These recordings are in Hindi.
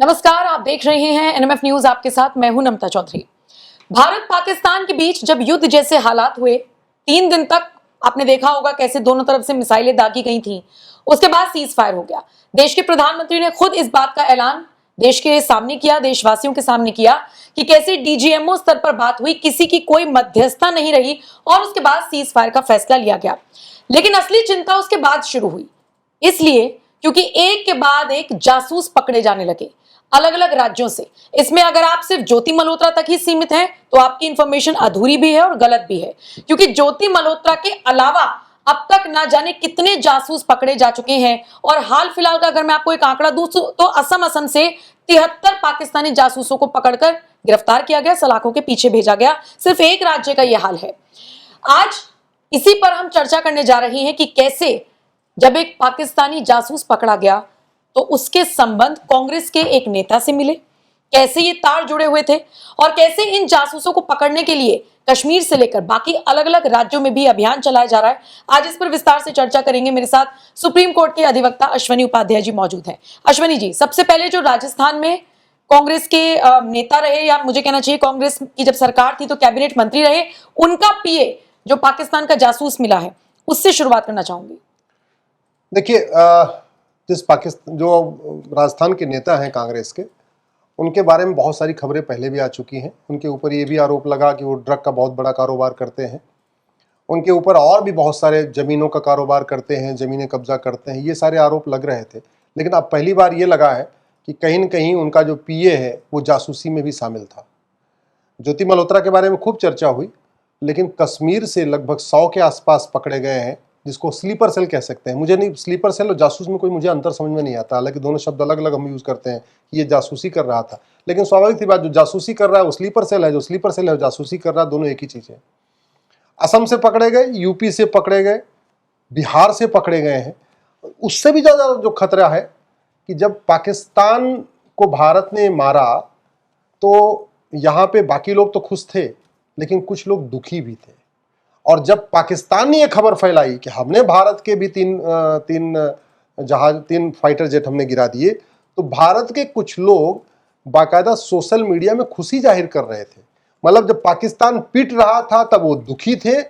नमस्कार, आप देख रहे हैं एनएमएफ न्यूज। आपके साथ मैं हूं नमता चौधरी। भारत पाकिस्तान के बीच जब युद्ध जैसे हालात हुए, 3 दिन तक आपने देखा होगा कैसे दोनों तरफ से मिसाइलें दागी गई थी। उसके बाद सीज फायर हो गया। देश के प्रधानमंत्री ने खुद इस बात का ऐलान देश के सामने किया, देशवासियों के सामने किया कि कैसे डीजीएमओ स्तर पर बात हुई, किसी की कोई मध्यस्थता नहीं रही और उसके बाद सीज फायर का फैसला लिया गया। लेकिन असली चिंता उसके बाद शुरू हुई, इसलिए क्योंकि एक के बाद एक जासूस पकड़े जाने लगे अलग अलग राज्यों से। इसमें अगर आप सिर्फ ज्योति मल्होत्रा तक ही सीमित हैं तो आपकी इंफॉर्मेशन अधूरी भी है और गलत भी है, क्योंकि ज्योति मल्होत्रा के अलावा अब तक ना जाने कितने जासूस पकड़े जा चुके हैं। और हाल फिलहाल का अगर मैं आपको एक आंकड़ा दूं तो असम से 73 पाकिस्तानी जासूसों को पकड़कर गिरफ्तार किया गया, सलाखों के पीछे भेजा गया। सिर्फ एक राज्य का यह हाल है। आज इसी पर हम चर्चा करने जा रहे हैं कि कैसे जब एक पाकिस्तानी जासूस पकड़ा गया तो उसके संबंध कांग्रेस के एक नेता से मिले, कैसे ये तार जुड़े हुए थे और कैसे इन जासूसों को पकड़ने के लिए कश्मीर से लेकर बाकी अलग अलग राज्यों में भी अभियान चलाया जा रहा है। आज इस पर विस्तार से चर्चा करेंगे। मेरे साथ सुप्रीम कोर्ट के अधिवक्ता अश्वनी उपाध्याय जी मौजूद हैं। अश्वनी जी, सबसे पहले जो राजस्थान में कांग्रेस के नेता रहे, या मुझे कहना चाहिए कांग्रेस की जब सरकार थी तो कैबिनेट मंत्री रहे, उनका पीए जो पाकिस्तान का जासूस मिला है, उससे शुरुआत करना चाहूंगी। देखिए, जो राजस्थान के नेता हैं कांग्रेस के, उनके बारे में बहुत सारी खबरें पहले भी आ चुकी हैं। उनके ऊपर ये भी आरोप लगा कि वो ड्रग का बहुत बड़ा कारोबार करते हैं। उनके ऊपर और भी बहुत सारे ज़मीनों का कारोबार करते हैं, ज़मीनें कब्जा करते हैं, ये सारे आरोप लग रहे थे। लेकिन अब पहली बार ये लगा है कि कहीं न कहीं उनका जो पीए है वो जासूसी में भी शामिल था। ज्योति मल्होत्रा के बारे में खूब चर्चा हुई, लेकिन कश्मीर से लगभग 100 के आसपास पकड़े गए हैं, जिसको स्लीपर सेल कह सकते हैं। मुझे नहीं, स्लीपर सेल और जासूस में कोई मुझे अंतर समझ में नहीं आता, हालांकि दोनों शब्द अलग अलग हम यूज़ करते हैं कि ये जासूसी कर रहा था। लेकिन स्वाभाविक सी बात, जो जासूसी कर रहा है वो स्लीपर सेल है, जो स्लीपर सेल है वो जासूसी कर रहा है, दोनों एक ही चीज़ है। असम से पकड़े गए, यूपी से पकड़े गए, बिहार से पकड़े गए हैं। उससे भी ज़्यादा जो खतरा है कि जब पाकिस्तान को भारत ने मारा तो यहाँ पे बाकी लोग तो खुश थे, लेकिन कुछ लोग दुखी भी थे। और जब पाकिस्तान ने ये खबर फैलाई कि हमने भारत के भी तीन फाइटर जेट हमने गिरा दिए, तो भारत के कुछ लोग बाकायदा सोशल मीडिया में खुशी जाहिर कर रहे थे। मतलब जब पाकिस्तान पिट रहा था तब वो दुखी थे,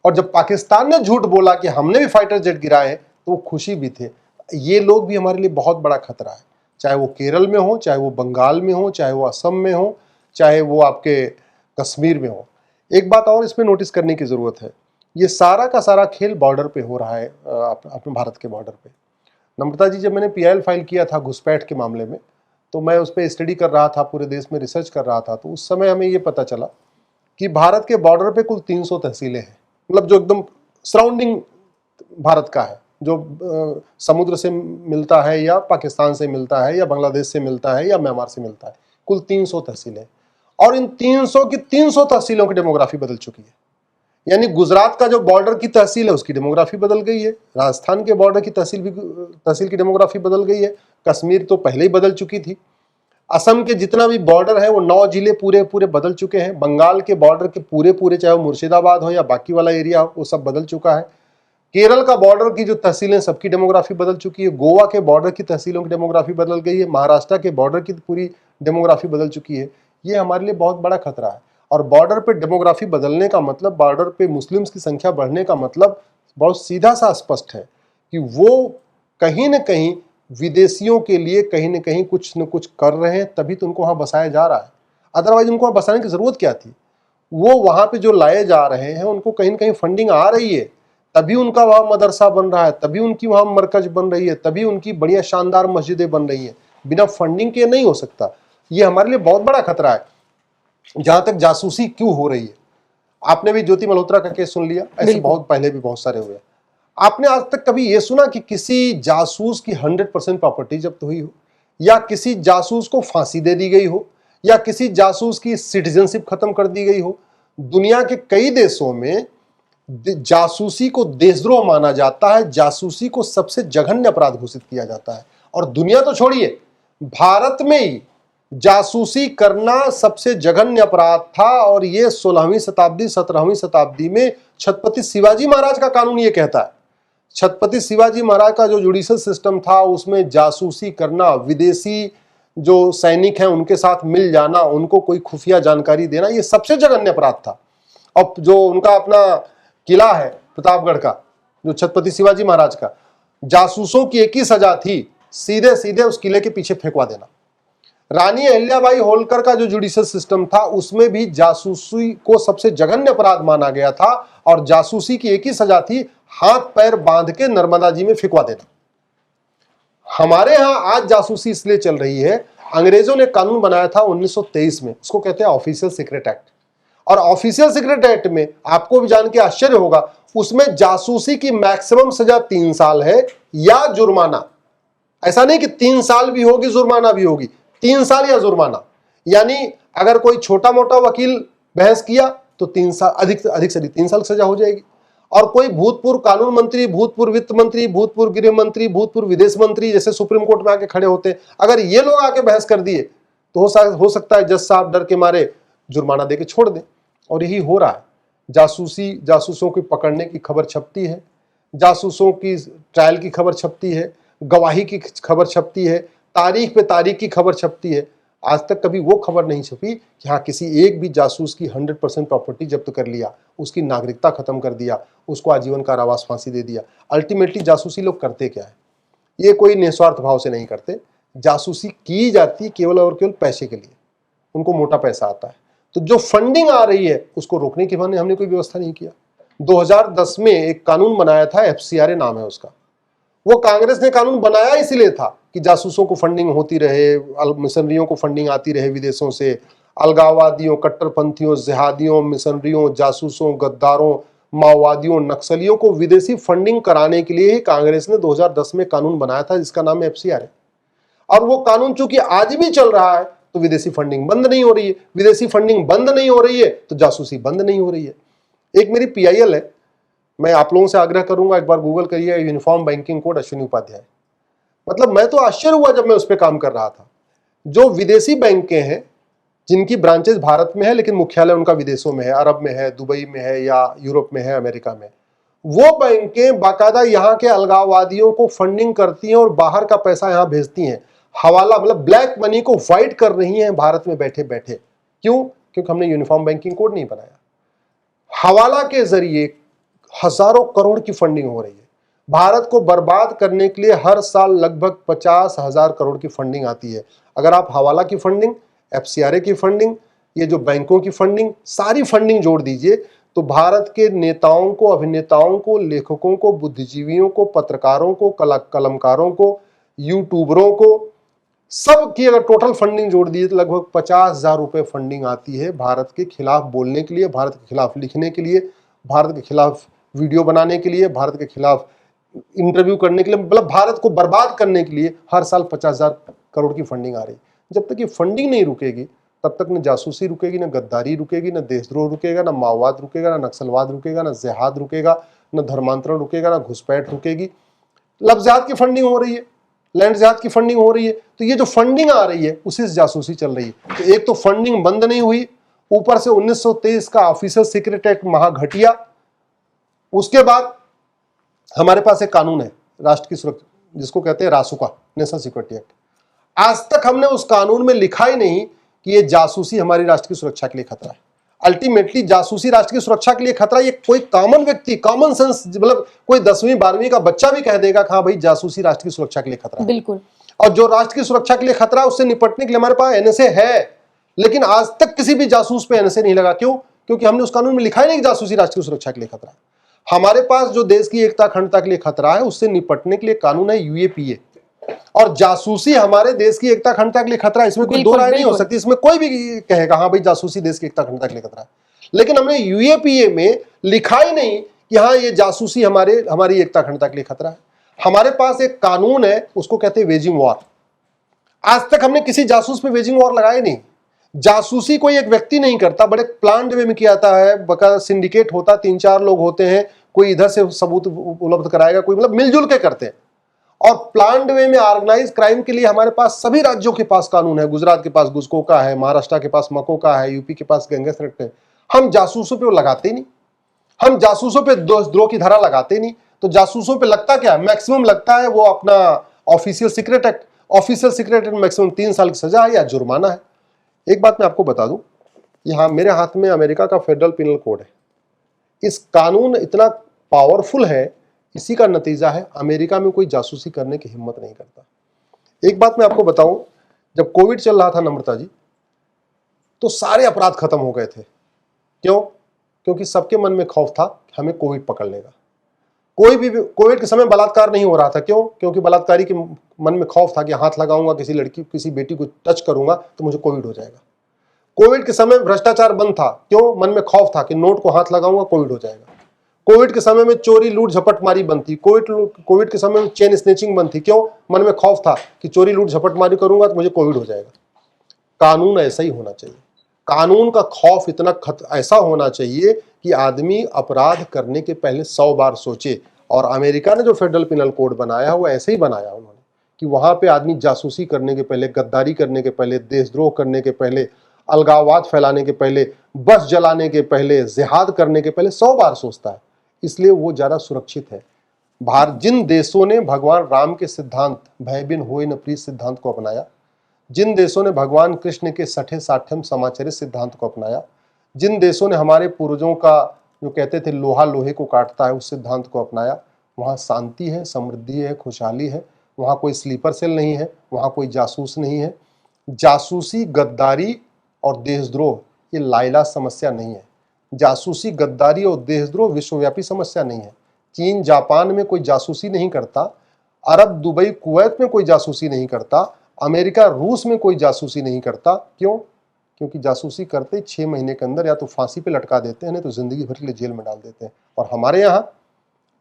और जब पाकिस्तान ने झूठ बोला कि हमने भी फाइटर जेट गिराए तो वो खुशी भी थे। ये लोग भी हमारे लिए बहुत बड़ा खतरा है, चाहे वो केरल में हो, चाहे वो बंगाल में हो, चाहे वो असम में हो, चाहे वो आपके कश्मीर में हो। एक बात और इसमें नोटिस करने की ज़रूरत है, ये सारा का सारा खेल बॉर्डर पे हो रहा है, अपने भारत के बॉर्डर पे। नम्रता जी, जब मैंने पीआईएल फाइल किया था घुसपैठ के मामले में, तो मैं उस पर स्टडी कर रहा था, पूरे देश में रिसर्च कर रहा था। तो उस समय हमें ये पता चला कि भारत के बॉर्डर पे कुल 300 तहसीलें हैं, मतलब जो एकदम सराउंडिंग भारत का है, जो समुद्र से मिलता है या पाकिस्तान से मिलता है या बांग्लादेश से मिलता है या म्यांमार से मिलता है। कुल 300 तहसीलें, और इन 300 की 300 तहसीलों की डेमोग्राफी बदल चुकी है। यानी गुजरात का जो बॉर्डर की तहसील है उसकी डेमोग्राफी बदल गई है, राजस्थान के बॉर्डर की तहसील की डेमोग्राफी बदल गई है, कश्मीर तो पहले ही बदल चुकी थी, असम के जितना भी बॉर्डर है वो 9 जिले पूरे पूरे बदल चुके हैं, बंगाल के बॉर्डर के पूरे पूरे, चाहे वो मुर्शिदाबाद हो या बाकी वाला एरिया हो, वो सब बदल चुका है। केरल का बॉर्डर की जो तहसीलें सबकी डेमोग्राफी बदल चुकी है, गोवा के बॉर्डर की तहसीलों की डेमोग्राफी बदल गई है, महाराष्ट्र के बॉर्डर की पूरी डेमोग्राफी बदल चुकी है। ये हमारे लिए बहुत बड़ा खतरा है। और बॉर्डर पे डेमोग्राफी बदलने का मतलब, बॉर्डर पे मुस्लिम्स की संख्या बढ़ने का मतलब बहुत सीधा सा स्पष्ट है कि वो कहीं न कहीं विदेशियों के लिए कहीं न कहीं कुछ न कुछ कर रहे हैं, तभी तो उनको वहाँ बसाया जा रहा है। अदरवाइज उनको वहाँ बसाने की ज़रूरत क्या थी? वो वहाँ पे जो लाए जा रहे हैं उनको कहीं न कहीं फंडिंग आ रही है, तभी उनका वहाँ मदरसा बन रहा है, तभी उनकी वहाँ मरकज बन रही है, तभी उनकी बढ़िया शानदार मस्जिदें बन रही हैं। बिना फंडिंग के नहीं हो सकता। ये हमारे लिए बहुत बड़ा खतरा है। जहां तक जासूसी क्यों हो रही है, आपने भी ज्योति मल्होत्रा का केस सुन लिया, ऐसे बहुत पहले भी बहुत सारे हुए। आपने आज तक कभी ये सुना कि किसी जासूस की 100% प्रॉपर्टी जब्त हुई हो, या किसी जासूस को फांसी दे दी गई हो, या किसी जासूस की सिटीजनशिप खत्म कर दी गई हो? दुनिया के कई देशों में जासूसी को देशद्रोह माना जाता है, जासूसी को सबसे जघन्य अपराध घोषित किया जाता है। और दुनिया तो छोड़िए, भारत में ही जासूसी करना सबसे जघन्य अपराध था। और ये 16वीं शताब्दी 17वीं शताब्दी में छत्रपति शिवाजी महाराज का कानून ये कहता है। छत्रपति शिवाजी महाराज का जो जुडिशल सिस्टम था उसमें जासूसी करना, विदेशी जो सैनिक हैं उनके साथ मिल जाना, उनको कोई खुफिया जानकारी देना, ये सबसे जघन्य अपराध था। अब जो उनका अपना किला है प्रतापगढ़ का, जो छत्रपति शिवाजी महाराज का, जासूसों की एक ही सजा थी, सीधे सीधे उस किले के पीछे फेंकवा देना। रानी अहिल्याबाई होलकर का जो जुडिशियल सिस्टम था उसमें भी जासूसी को सबसे जघन्य अपराध माना गया था, और जासूसी की एक ही सजा थी, हाथ पैर बांध के नर्मदा जी में फेंकवा देना। हमारे यहां आज जासूसी इसलिए चल रही है, अंग्रेजों ने कानून बनाया था 1923 में, उसको कहते हैं ऑफिशियल सीक्रेट एक्ट। और ऑफिशियल सीक्रेट एक्ट में आपको भी जान के आश्चर्य होगा, उसमें जासूसी की मैक्सिमम सजा 3 साल है या जुर्माना। ऐसा नहीं कि 3 साल भी होगी जुर्माना भी होगी, 3 साल या जुर्माना। यानी अगर कोई छोटा मोटा वकील बहस किया तो 3 साल, अधिक से अधिक 3 साल सजा हो जाएगी। और कोई भूतपूर्व कानून मंत्री, भूतपूर्व वित्त मंत्री, भूतपूर्व गृह मंत्री, भूतपूर्व विदेश मंत्री जैसे सुप्रीम कोर्ट में आके खड़े होते, अगर ये लोग आके बहस कर दिए तो हो सकता है जज साहब डर के मारे जुर्माना देके छोड़ दें। और यही हो रहा है। जासूसों की पकड़ने की खबर छपती है, जासूसों की ट्रायल की खबर छपती है, गवाही की खबर छपती है, तारीख पे तारीख की खबर छपती है। आज तक कभी वो खबर नहीं छपी कि हाँ किसी एक भी जासूस की 100% प्रॉपर्टी जब्त कर लिया, उसकी नागरिकता खत्म कर दिया, उसको आजीवन कारावास फांसी दे दिया। अल्टीमेटली जासूसी लोग करते क्या है, ये कोई निस्वार्थ भाव से नहीं करते। जासूसी की जाती केवल और केवल पैसे के लिए, उनको मोटा पैसा आता है। तो जो फंडिंग आ रही है उसको रोकने के लिए हमने कोई व्यवस्था नहीं किया। 2010 में एक कानून बनाया था, FCRA नाम है उसका। वो कांग्रेस ने कानून बनाया इसलिए था कि जासूसों को फंडिंग होती रहे, मिशनरियों को फंडिंग आती रहे विदेशों से, अलगाववादियों, कट्टरपंथियों, जिहादियों, मिशनरियों, जासूसों, गद्दारों, माओवादियों, नक्सलियों को विदेशी फंडिंग कराने के लिए ही कांग्रेस ने 2010 में कानून बनाया था, जिसका नाम है FCRA। और वो कानून चूंकि आज भी चल रहा है तो विदेशी फंडिंग बंद नहीं हो रही है। विदेशी फंडिंग बंद नहीं हो रही है तो जासूसी बंद नहीं हो रही है। एक मेरी PIL है, मैं आप लोगों से आग्रह करूंगा एक बार गूगल करिए, uniform banking code Ashwini Upadhyay. मतलब मैं तो आश्चर्य हुआ जब मैं उस पर काम कर रहा था। जो विदेशी बैंकें हैं जिनकी ब्रांचेस भारत में है लेकिन मुख्यालय उनका विदेशों में है, अरब में है, दुबई में है, या यूरोप में है, अमेरिका में, वो बैंकें बाकायदा यहाँ के अलगाववादियों को फंडिंग करती हैं और बाहर का पैसा यहाँ भेजती हैं। हवाला मतलब ब्लैक मनी को वाइट कर रही हैं भारत में बैठे बैठे। क्यों? क्योंकि हमने यूनिफॉर्म बैंकिंग कोड नहीं बनाया। हवाला के जरिए हजारों करोड़ की फंडिंग हो रही है। भारत को बर्बाद करने के लिए हर साल लगभग 50,000 करोड़ की फंडिंग आती है। अगर आप हवाला की फंडिंग, FCRA की फंडिंग, ये जो बैंकों की फंडिंग, सारी फंडिंग जोड़ दीजिए तो भारत के नेताओं को, अभिनेताओं को, लेखकों को, बुद्धिजीवियों को, पत्रकारों को, कलमकारों को, यूट्यूबरों को, सब की अगर टोटल फंडिंग जोड़ दीजिए तो लगभग 50,000 रुपए फंडिंग आती है भारत के खिलाफ बोलने के लिए, भारत के खिलाफ लिखने के लिए, भारत के खिलाफ वीडियो बनाने के लिए, भारत के खिलाफ इंटरव्यू करने के लिए, मतलब भारत को बर्बाद करने के लिए हर साल 50,000 करोड़ की फंडिंग आ रही। जब तक ये फंडिंग नहीं रुकेगी तब तक न जासूसी रुकेगी, न गद्दारी रुकेगी, न देशद्रोह रुकेगा, न माओवाद रुकेगा, न नक्सलवाद रुकेगा, न जिहाद रुकेगा, न धर्मांतरण रुकेगा, न घुसपैठ रुकेगी। लफ्ज़ जिहाद की फंडिंग हो रही है, लैंड जिहाद की फंडिंग हो रही है, तो ये जो फंडिंग आ रही है उसी से जासूसी चल रही है। तो एक तो फंडिंग बंद नहीं हुई, ऊपर से 1923 का ऑफिशियल सीक्रेट एक्ट महाघटिया। उसके बाद हमारे पास एक कानून है राष्ट्र की सुरक्षा, जिसको कहते हैं रासुका, नेशनल सिक्योरिटी एक्ट। आज तक हमने उस कानून में लिखा ही नहीं कि ये जासूसी हमारी राष्ट्र की सुरक्षा के लिए खतरा है। अल्टीमेटली जासूसी राष्ट्र की सुरक्षा के लिए खतरा, ये कोई कॉमन व्यक्ति, कॉमन सेंस, मतलब कोई 10वीं 12वीं का बच्चा भी कह देगा कि हाँ भाई जासूसी राष्ट्र की सुरक्षा के लिए खतरा है। बिल्कुल। और जो राष्ट्र की सुरक्षा के लिए खतरा है उससे निपटने के लिए हमारे पास NSA है, लेकिन आज तक किसी भी जासूस पे NSA नहीं लगा। क्यों? क्योंकि हमने उस कानून में लिखा ही नहीं कि जासूसी राष्ट्र की सुरक्षा के लिए खतरा है। हमारे पास जो देश की एकता अखंडता के लिए खतरा है उससे निपटने के लिए कानून है UAPA। और जासूसी हमारे देश की एकता अखंडता के लिए खतरा है, इसमें कोई दो राय नहीं हो सकती। इसमें कोई भी कहेगा हाँ भाई जासूसी देश की एकता अखंडता के लिए खतरा है, लेकिन हमने UAPA में लिखा ही नहीं कि हाँ ये जासूसी हमारी एकता अखंडता के लिए खतरा है। हमारे पास एक कानून है, उसको कहते हैं वेजिंग वॉर। आज तक हमने किसी जासूस पे वेजिंग वॉर लगाया नहीं। जासूसी कोई एक व्यक्ति नहीं करता, बड़े प्लान्ड वे में किया जाता है, बकायदा सिंडिकेट होता है, 3-4 लोग होते हैं, कोई इधर से सबूत उपलब्ध कराएगा, कोई मतलब मिलजुल के करते हैं। और प्लान्ड वे में ऑर्गेनाइज क्राइम के लिए हमारे पास सभी राज्यों के पास कानून है। गुजरात के पास गुस्कोका है, महाराष्ट्र के पास मकोका है, यूपी के पास गैंगस्टर एक्ट है। हम जासूसों पे वो लगाते नहीं, हम जासूसों पे देशद्रोह की धारा लगाते नहीं। तो जासूसों पे लगता क्या है? मैक्सिमम लगता है वो अपना official secret act, official secret maximum 3 साल की सजा है या जुर्माना है। एक बात मैं आपको बता दूं, यहाँ मेरे हाथ में अमेरिका का फेडरल पिनल कोड है। इस कानून इतना पावरफुल है, इसी का नतीजा है अमेरिका में कोई जासूसी करने की हिम्मत नहीं करता। एक बात मैं आपको बताऊं, जब कोविड चल रहा था नम्रता जी, तो सारे अपराध खत्म हो गए थे। क्यों? क्योंकि सबके मन में खौफ था कि हमें कोविड पकड़ लेगा। कोई भी कोविड के समय बलात्कार नहीं हो रहा था। क्यों? क्योंकि बलात्कारी के मन में खौफ था कि हाथ लगाऊंगा किसी लड़की किसी बेटी को टच करूंगा तो मुझे कोविड हो जाएगा। कोविड के समय भ्रष्टाचार बंद था। क्यों? मन में खौफ था कि नोट को हाथ लगाऊंगा कोविड हो जाएगा। कोविड के समय में चोरी लूट झपटमारी बंद थी। कोविड के समय में चेन स्नेचिंग बंद थी। क्यों? मन में खौफ था कि चोरी लूट झपटमारी करूंगा तो मुझे कोविड हो जाएगा। कानून ऐसा ही होना चाहिए। कानून का खौफ इतना ऐसा होना चाहिए कि आदमी अपराध करने के पहले 100 बार सोचे। और अमेरिका ने जो फेडरल पिनल कोड बनाया वो ऐसे ही बनाया उन्होंने कि वहां पे आदमी जासूसी करने के पहले, गद्दारी करने के पहले, देशद्रोह करने के पहले, अलगाववाद फैलाने के पहले, बस जलाने के पहले, जिहाद करने के पहले 100 बार सोचता है। इसलिए वो ज्यादा सुरक्षित है। जिन देशों ने भगवान राम के सिद्धांत भय बिन होय न प्रीत सिद्धांत को अपनाया, जिन देशों ने भगवान कृष्ण के 60-60 समाचरित सिद्धांत को अपनाया, जिन देशों ने हमारे पूर्वजों का जो कहते थे लोहा लोहे को काटता है उस सिद्धांत को अपनाया, वहाँ शांति है, समृद्धि है, खुशहाली है। वहाँ कोई स्लीपर सेल नहीं है, वहाँ कोई जासूस नहीं है। जासूसी, गद्दारी और देशद्रोह ये लाइलाज समस्या नहीं है। जासूसी, गद्दारी और देशद्रोह विश्वव्यापी समस्या नहीं है। चीन जापान में कोई जासूसी नहीं करता, अरब दुबई कुवैत में कोई जासूसी नहीं करता, अमेरिका रूस में कोई जासूसी नहीं करता। क्यों? क्योंकि जासूसी करते ही 6 महीने के अंदर या तो फांसी पे लटका देते हैं, नहीं तो जिंदगी भर के लिए जेल में डाल देते हैं। और हमारे यहाँ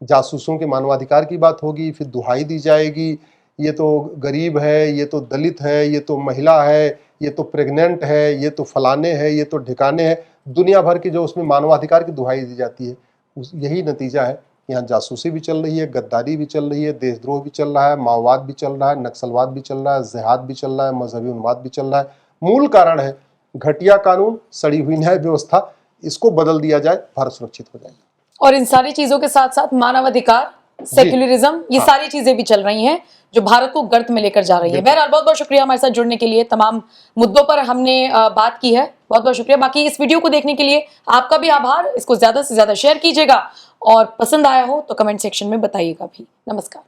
जासूसों के मानवाधिकार की बात होगी, फिर दुहाई दी जाएगी, ये तो गरीब है, ये तो दलित है, ये तो महिला है, ये तो प्रेग्नेंट है, ये तो फलाने है, ये तो ढिकाने है। दुनिया भर की जो उसमें मानवाधिकार की दुहाई दी जाती है, यही नतीजा है। यहाँ जासूसी भी चल रही है, गद्दारी भी चल रही है, देशद्रोह भी चल रहा है, माओवाद भी चल रहा है, नक्सलवाद भी चल रहा है, जिहाद भी चल रहा है, मजहबी उन्माद भी चल रहा है। मूल कारण है घटिया कानून, सड़ी हुई न्याय व्यवस्था। इसको बदल दिया जाए, भारत सुरक्षित हो जाएगा। और इन सारी चीजों के साथ साथ मानवाधिकार, सेक्युलरिज्म, ये सारी चीजें भी चल रही हैं जो भारत को गर्त में लेकर जा रही है। बहरहाल बहुत बहुत शुक्रिया हमारे साथ जुड़ने के लिए। तमाम मुद्दों पर हमने बात की है, बहुत बहुत शुक्रिया। बाकी इस वीडियो को देखने के लिए आपका भी आभार। इसको ज्यादा से ज्यादा शेयर कीजिएगा और पसंद आया हो तो कमेंट सेक्शन में बताइएगा भी। नमस्कार।